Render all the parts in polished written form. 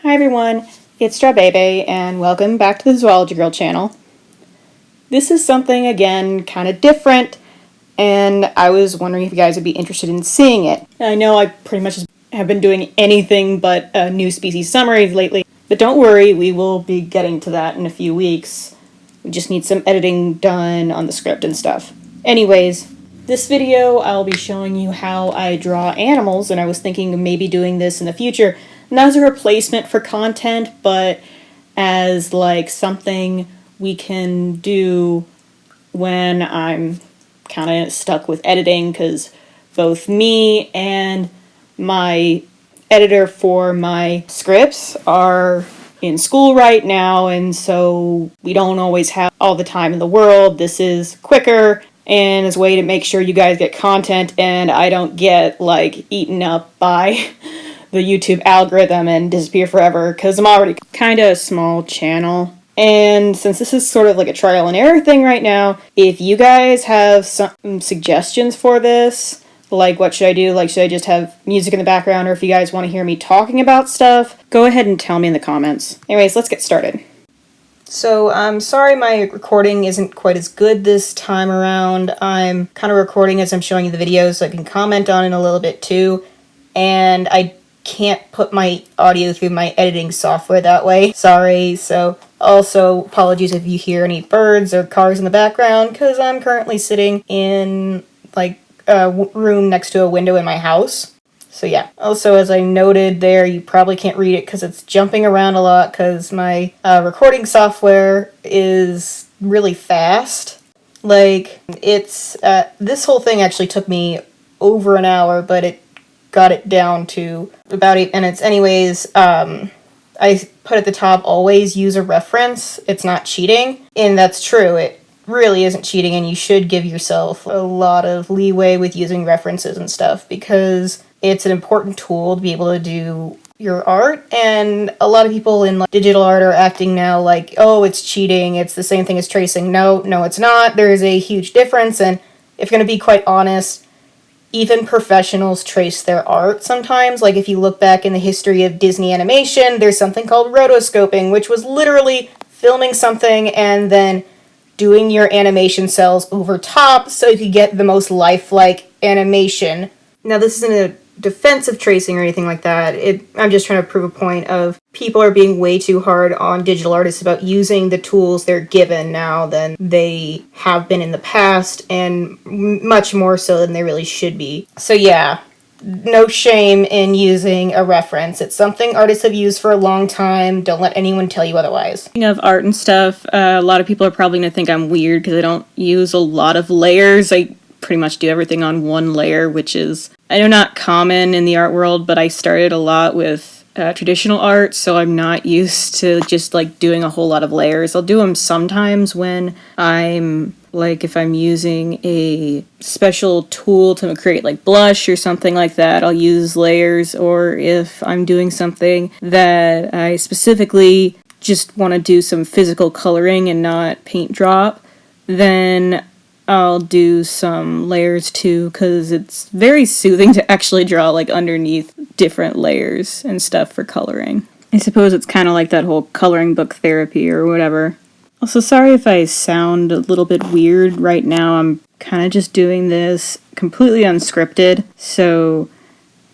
Hi everyone, it's Strawbaby and welcome back to the Zoology Girl channel. This is something, again, kind of different, and I was wondering if you guys would be interested in seeing it. I know I pretty much have been doing anything but new species summaries lately, but don't worry, we will be getting to that in a few weeks. We just need some editing done on the script and stuff. Anyways, this video I'll be showing you how I draw animals, and I was thinking of maybe doing this in the future, not as a replacement for content, but as like something we can do when I'm kind of stuck with editing, because both me and my editor for my scripts are in school right now, and so we don't always have all the time in the world. This is quicker and is a way to make sure you guys get content and I don't get like eaten up by the YouTube algorithm and disappear forever, because I'm already kind of a small channel. And since this is sort of like a trial and error thing right now, if you guys have some suggestions for this, like what should I do, like should I just have music in the background, or if you guys want to hear me talking about stuff, go ahead and tell me in the comments. Anyways, let's get started. So I'm sorry my recording isn't quite as good this time around. I'm kind of recording as I'm showing you the videos so I can comment on it a little bit too, and I can't put my audio through my editing software that way. Sorry. So also apologies if you hear any birds or cars in the background, because I'm currently sitting in like a room next to a window in my house. So yeah. Also, as I noted there, you probably can't read it because it's jumping around a lot because my recording software is really fast. Like, it's this whole thing actually took me over an hour, but it got it down to about 8 minutes. Anyways, I put at the top, always use a reference. It's not cheating, and that's true. It really isn't cheating, and you should give yourself a lot of leeway with using references and stuff, because it's an important tool to be able to do your art. And a lot of people in like digital art are acting now like, oh, it's cheating, it's the same thing as tracing. No, it's not. There is a huge difference, and if you're going to be quite honest, even professionals trace their art sometimes. Like, if you look back in the history of Disney animation, there's something called rotoscoping, which was literally filming something and then doing your animation cells over top so you could get the most lifelike animation. Now, this isn't a defense of tracing or anything like that. I'm just trying to prove a point of people are being way too hard on digital artists about using the tools they're given now than they have been in the past, and much more so than they really should be. So yeah, no shame in using a reference. It's something artists have used for a long time. Don't let anyone tell you otherwise. Speaking of art and stuff, a lot of people are probably going to think I'm weird because I don't use a lot of layers. I pretty much do everything on one layer, which is, I know, not common in the art world, but I started a lot with traditional art, so I'm not used to just like doing a whole lot of layers. I'll do them sometimes when I'm like, if I'm using a special tool to create like blush or something like that, I'll use layers. Or if I'm doing something that I specifically just want to do some physical coloring and not paint drop, then I'll do some layers too, because it's very soothing to actually draw like underneath different layers and stuff for coloring. I suppose it's kind of like that whole coloring book therapy or whatever. Also, sorry if I sound a little bit weird right now. I'm kind of just doing this completely unscripted, so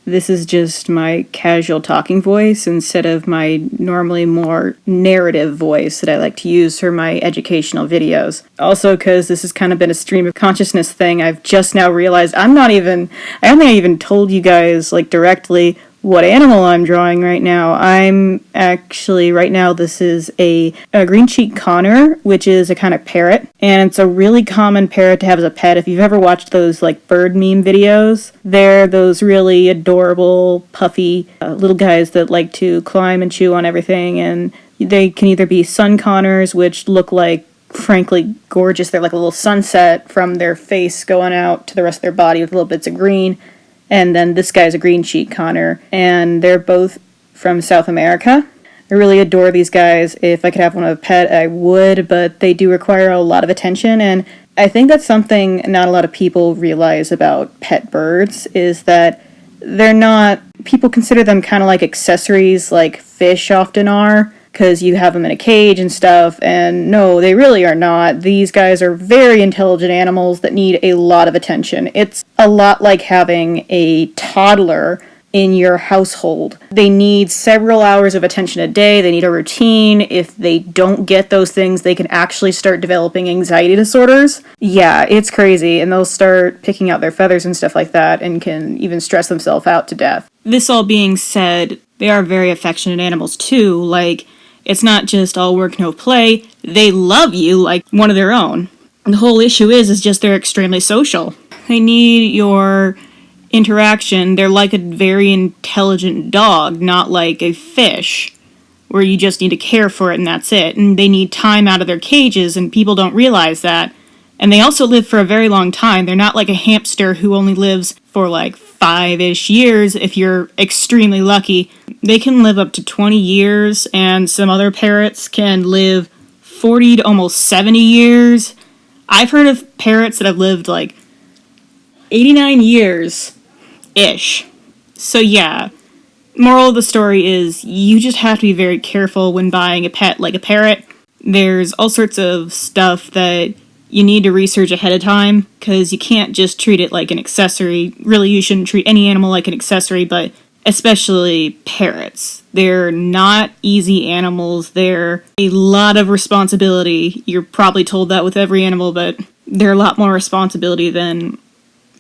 this is just my casual talking voice instead of my normally more narrative voice that I like to use for my educational videos. Also, because this has kind of been a stream of consciousness thing, I've just now realized I don't think I even told you guys like directly what animal I'm drawing right now. I'm actually, right now, this is a green-cheeked conure, which is a kind of parrot, and it's a really common parrot to have as a pet. If you've ever watched those like bird meme videos, they're those really adorable, puffy little guys that like to climb and chew on everything, and they can either be sun conures, which look like frankly gorgeous. They're like a little sunset from their face going out to the rest of their body with little bits of green. And then this guy's a green-cheeked conure, and they're both from South America. I really adore these guys. If I could have one as a pet, I would, but they do require a lot of attention, and I think that's something not a lot of people realize about pet birds, is that they're not, people consider them kind of like accessories like fish often are, because you have them in a cage and stuff, and no, they really are not. These guys are very intelligent animals that need a lot of attention. It's a lot like having a toddler in your household. They need several hours of attention a day. They need a routine. If they don't get those things, they can actually start developing anxiety disorders. Yeah, it's crazy, and they'll start picking out their feathers and stuff like that, and can even stress themselves out to death. This all being said, they are very affectionate animals too. Like, it's not just all work, no play. They love you like one of their own. And the whole issue is just they're extremely social. They need your interaction. They're like a very intelligent dog, not like a fish, where you just need to care for it and that's it. And they need time out of their cages, and people don't realize that. And they also live for a very long time. They're not like a hamster who only lives for like 5-ish years if you're extremely lucky. They can live up to 20 years, and some other parrots can live 40 to almost 70 years. I've heard of parrots that have lived like 89 years-ish. So yeah, moral of the story is you just have to be very careful when buying a pet like a parrot. There's all sorts of stuff that you need to research ahead of time, because you can't just treat it like an accessory. Really, you shouldn't treat any animal like an accessory, but especially parrots. They're not easy animals. They're a lot of responsibility. You're probably told that with every animal, but they're a lot more responsibility than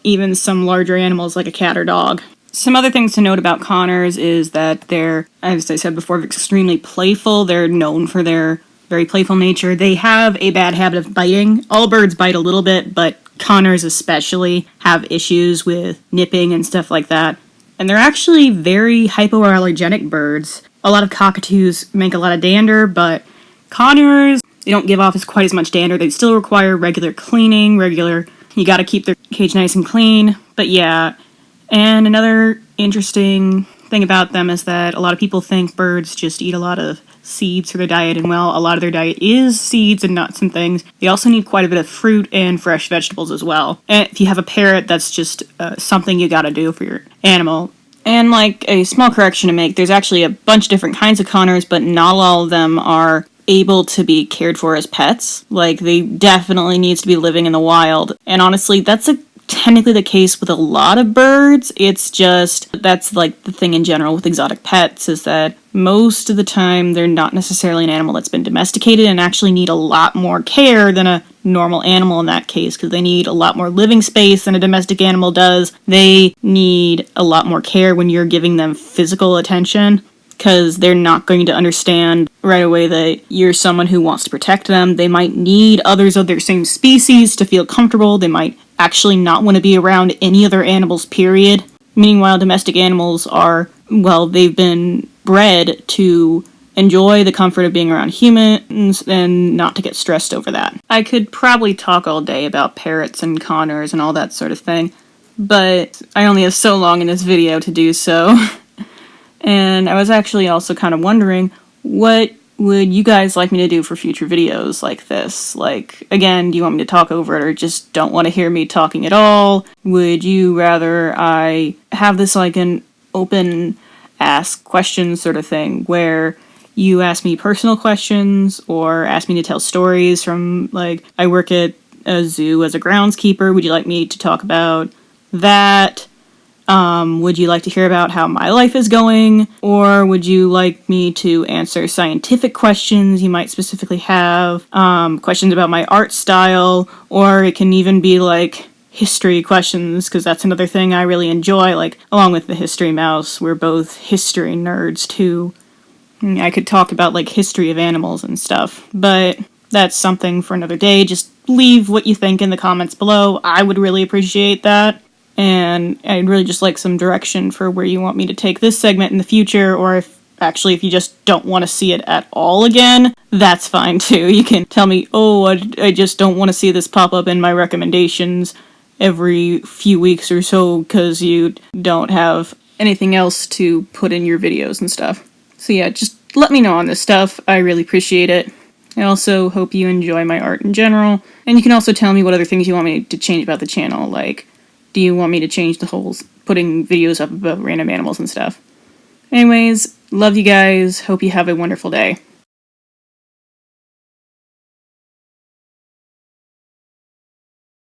even some larger animals like a cat or dog. Some other things to note about Conures is that they're, as I said before, extremely playful. They're known for their very playful nature. They have a bad habit of biting. All birds bite a little bit, but Conures especially have issues with nipping and stuff like that. And they're actually very hypoallergenic birds. A lot of cockatoos make a lot of dander, but Conures, they don't give off quite as much dander. They still require regular cleaning, you gotta keep their cage nice and clean. But yeah, and another interesting thing about them is that a lot of people think birds just eat a lot of seeds for their diet, and well, a lot of their diet is seeds and nuts and things. They also need quite a bit of fruit and fresh vegetables as well. And if you have a parrot, that's just something you gotta do for your animal. And like a small correction to make, there's actually a bunch of different kinds of Conures, but not all of them are able to be cared for as pets. Like, they definitely needs to be living in the wild. And honestly, that's technically the case with a lot of birds. It's just, that's like the thing in general with exotic pets, is that most of the time they're not necessarily an animal that's been domesticated and actually need a lot more care than a normal animal in that case, because they need a lot more living space than a domestic animal does. They need a lot more care when you're giving them physical attention, because they're not going to understand right away that you're someone who wants to protect them. They might need others of their same species to feel comfortable. They might actually not want to be around any other animals, period. Meanwhile, domestic animals are, well, they've been bred to enjoy the comfort of being around humans and not to get stressed over that. I could probably talk all day about parrots and Conures and all that sort of thing, but I only have so long in this video to do so. And I was actually also kind of wondering, what would you guys like me to do for future videos like this? Like, again, do you want me to talk over it, or just don't want to hear me talking at all? Would you rather I have this like an open ask questions sort of thing, where you ask me personal questions or ask me to tell stories from, like, I work at a zoo as a groundskeeper. Would you like me to talk about that? Would you like to hear about how my life is going? Or would you like me to answer scientific questions you might specifically have? Questions about my art style? Or it can even be like history questions, because that's another thing I really enjoy, like, along with the History Mouse, we're both history nerds too. I could talk about, like, history of animals and stuff, but that's something for another day. Just leave what you think in the comments below. I would really appreciate that. And I'd really just like some direction for where you want me to take this segment in the future, or if you just don't want to see it at all again, that's fine too. You can tell me, oh, I just don't want to see this pop up in my recommendations every few weeks or so because you don't have anything else to put in your videos and stuff. So yeah, just let me know on this stuff. I really appreciate it. I also hope you enjoy my art in general. And you can also tell me what other things you want me to change about the channel, like, do you want me to change the whole putting videos up about random animals and stuff. Anyways, love you guys. Hope you have a wonderful day.